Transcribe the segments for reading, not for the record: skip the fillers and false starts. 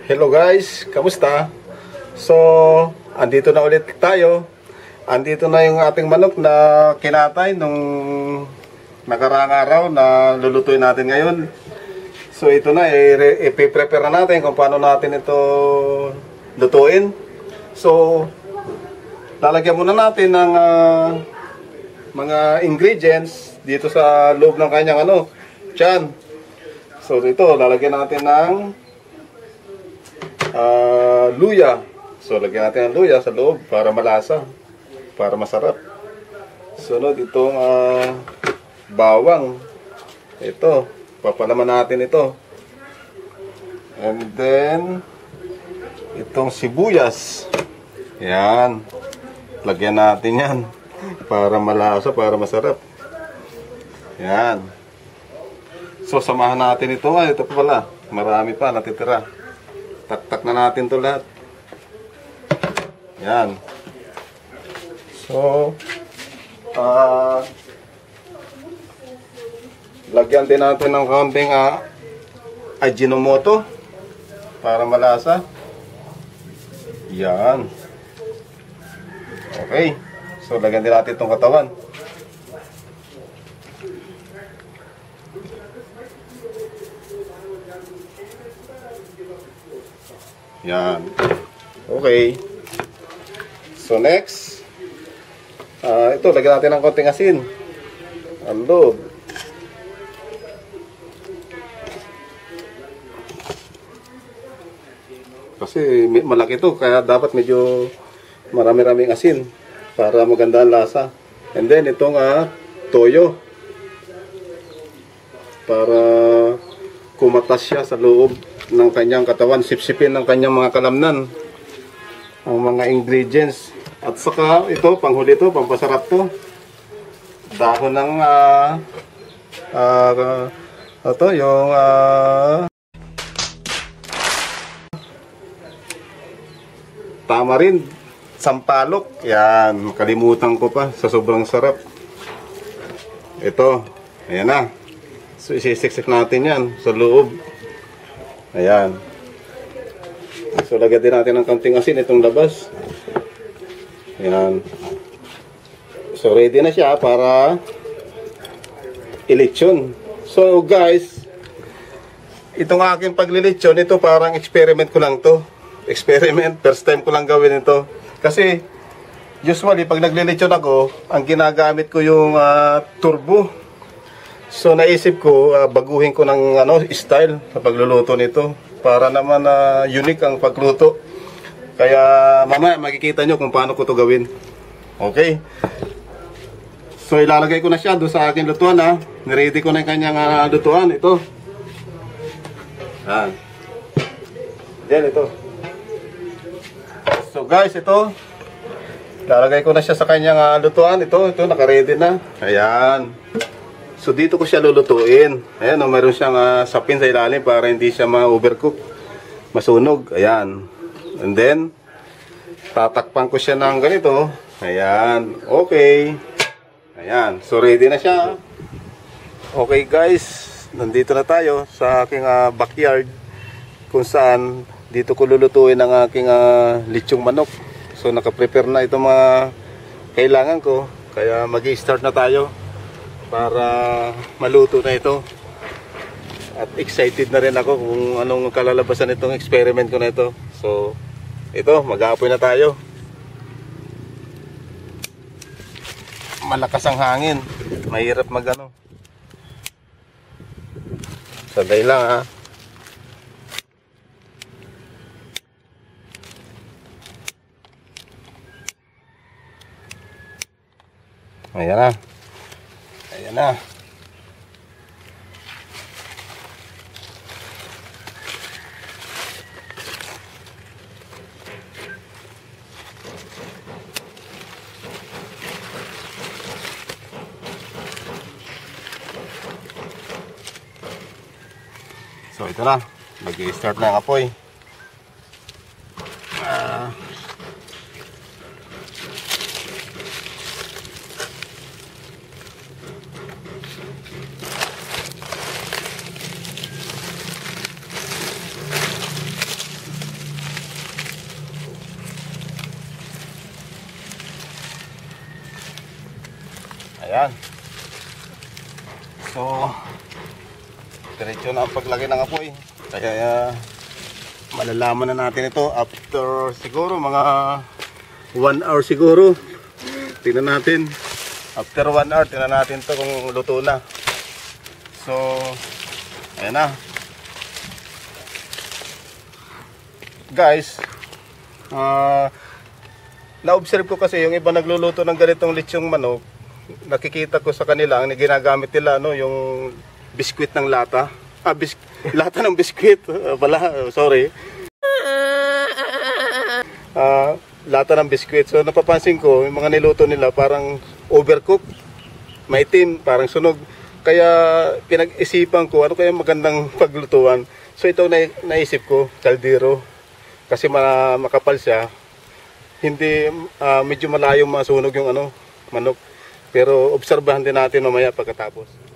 Hello guys, kamusta? So, andito na ulit tayo. Andito na yung ating manok na kinatay nung nakaraang araw na lulutuin natin ngayon. So, ito na, i-prepare na natin kung paano natin ito lutuin. So, lalagyan muna natin ng mga ingredients dito sa loob ng kanyang tiyan. So, ito, lalagyan natin ng luya. So, lagyan natin ng luya sa loob para malasa, para masarap. Sunod, itong bawang. Ito, papalaman natin ito. And then, itong sibuyas. Yan. Lagyan natin yan para malasa, para masarap. Yan. So, samahan natin ito. Ito pala. Marami pa natitira. Tak-tak na natin to lahat. Yan. So, lagyan din natin ng kaunting Ajinomoto para malasa. Yan. Okay. So, lagyan din natin itong katawan. Yan. Okay. So, next. Ito, lagyan natin ng konting asin. Ang loob. Kasi malaki ito, kaya dapat medyo marami-raming asin para maganda ang lasa. And then, itong toyo. Para kumatas siya sa loob ng kanyang katawan, sipsipin ng kanyang mga kalamnan ang mga ingredients. At saka ito, panghuli ito, pampasarap to, dahon ng yung tamarind, sampalok. Yan, kalimutan ko pa sa sobrang sarap. Ito, ayan na. So isisiksik natin yan sa loob. Ayan. So, lagyan din natin ng kaunting asin itong labas. Ayan. So, ready na siya para ilitsyon. So, guys, itong aking paglilitsyon, ito parang experiment ko lang to. Experiment, first time ko lang gawin ito. Kasi, usually, pag naglilitsyon ako, ang ginagamit ko yung turbo. So, naisip ko, baguhin ko ng style sa pagluluto nito para naman unique ang pagluto. Kaya mamaya makikita nyo kung paano ko to gawin. Okay? So, ilalagay ko na siya doon sa aking lutuan. Niready ko na yung kanyang lutuan. Ito. Diyan, ito. So, guys, ito. Ilalagay ko na siya sa kanyang lutuan. Ito, nakaready na. Ayan. So, dito ko siya lulutuin. Ayan, mayroon siyang sapin sa ilalim para hindi siya ma-overcook, masunog. Ayan. And then, tatakpan ko siya ng ganito. Ayan. Okay. Ayan. So, ready na siya. Okay, guys. Nandito na tayo sa aking backyard kung saan dito ko lulutuin ang aking litsong manok. So, nakaprepare na itong mga kailangan ko. Kaya, mag-i-start na tayo para maluto na ito. At excited na rin ako kung anong kalalabasan itong experiment ko na ito. So, ito, mag-aapoy na tayo. Malakas ang hangin. Mahirap Sandali lang Ayan na. Ayan na. So, ito na. Mag-i-start na ang apoy. Ayan. So, diretso na ang paglagay ng apoy. Kaya malalaman na natin ito after siguro mga 1 hour siguro. Tingnan natin. After 1 hour, tingnan natin to kung luto na. So, ayan na. Guys, na-observe ko kasi yung iba nagluluto ng ganitong lechong manok. Nakikita ko sa kanila, ang ginagamit nila, no, yung biskwit ng lata. Lata ng biskwit. Sorry. Lata ng biskwit. So napapansin ko, yung mga niluto nila parang overcooked, maitim, parang sunog. Kaya pinag-isipan ko, ano kaya magandang paglutuan. So ito naisip ko, kaldero. Kasi makapal siya. Hindi, medyo malayong masunog yung manok. Pero obserbahan din natin mamaya pagkatapos.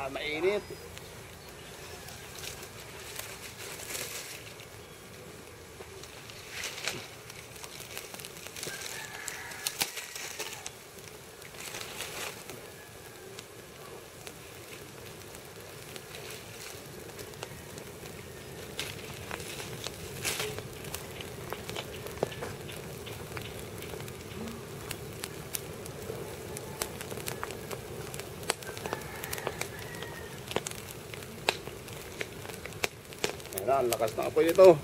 Baka mainit. Yan na, ang lakas ng apoy nito.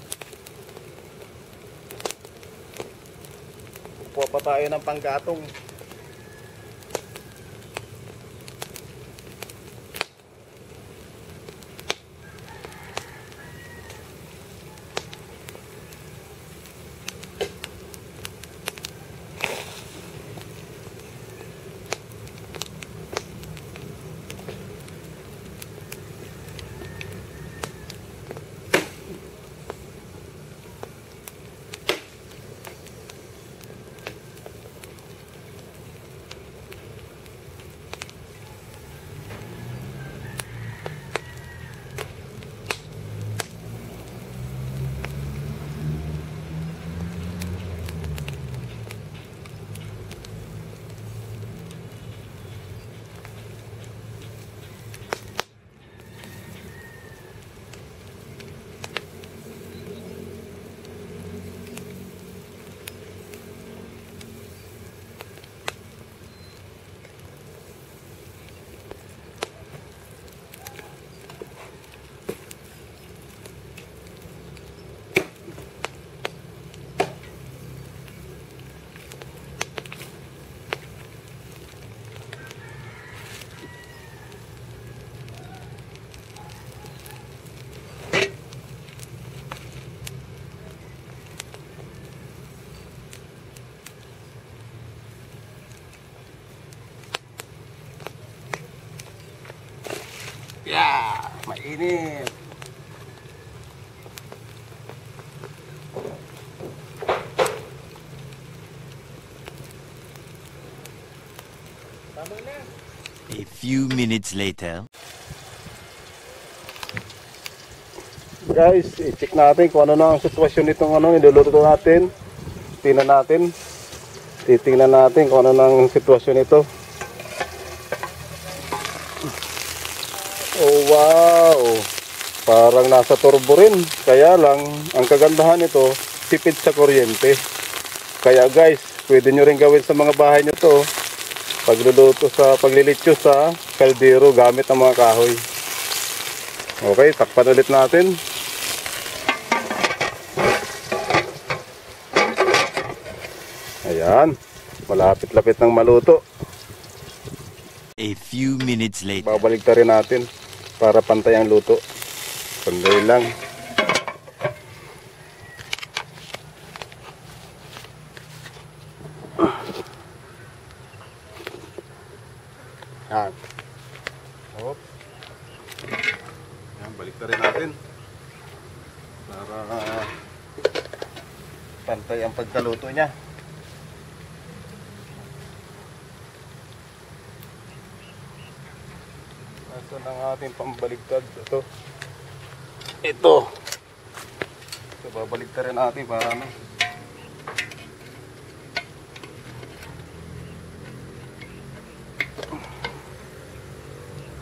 Kukuha pa tayo ng panggatong. Yeah, mainit. A few minutes later. Guys, i-check natin kung ano na ang sitwasyon nitong niluluto natin. Titingnan natin kung ano na ang sitwasyon nito. Oh wow, parang nasa turbo rin. Kaya lang, ang kagandahan nito, tipid sa kuryente. Kaya guys, pwede nyo rin gawin sa mga bahay nyo to, paglilitsyo sa kaldero gamit ang mga kahoy. Okay, takpan ulit natin. Ayan, malapit-lapit ng maluto. A few minutes later. Babalik rin natin para pantay ang luto. Sandali lang. Yan. Hop. Yan, balik rin natin. Para pantay ang pagkaluto niya. Nasaan ang ating pambaligtad? Ito. So, babaligtad rin natin para ano.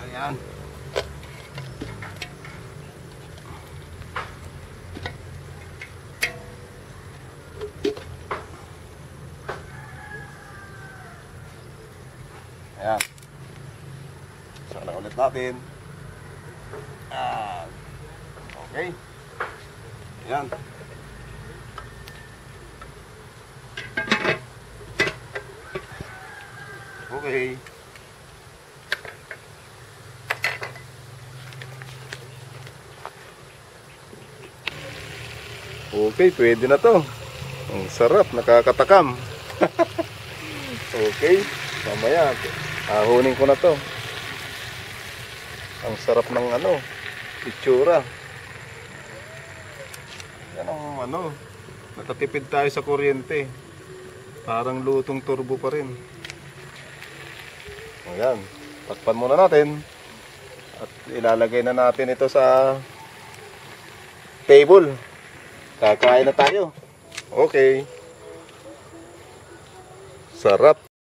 Ayan. Ayan. Sana ulit natin. Okay. Ayan. Okay. Okay, pwede na to. Ang sarap, nakakatakam. Okay, mamaya ahunin ko na to. Ang sarap ng itsura. Yan ang natatipid tayo sa kuryente. Parang lutong turbo pa rin. Ayan, takpan muna natin. At ilalagay na natin ito sa table. Kakain na tayo. Okay. Sarap.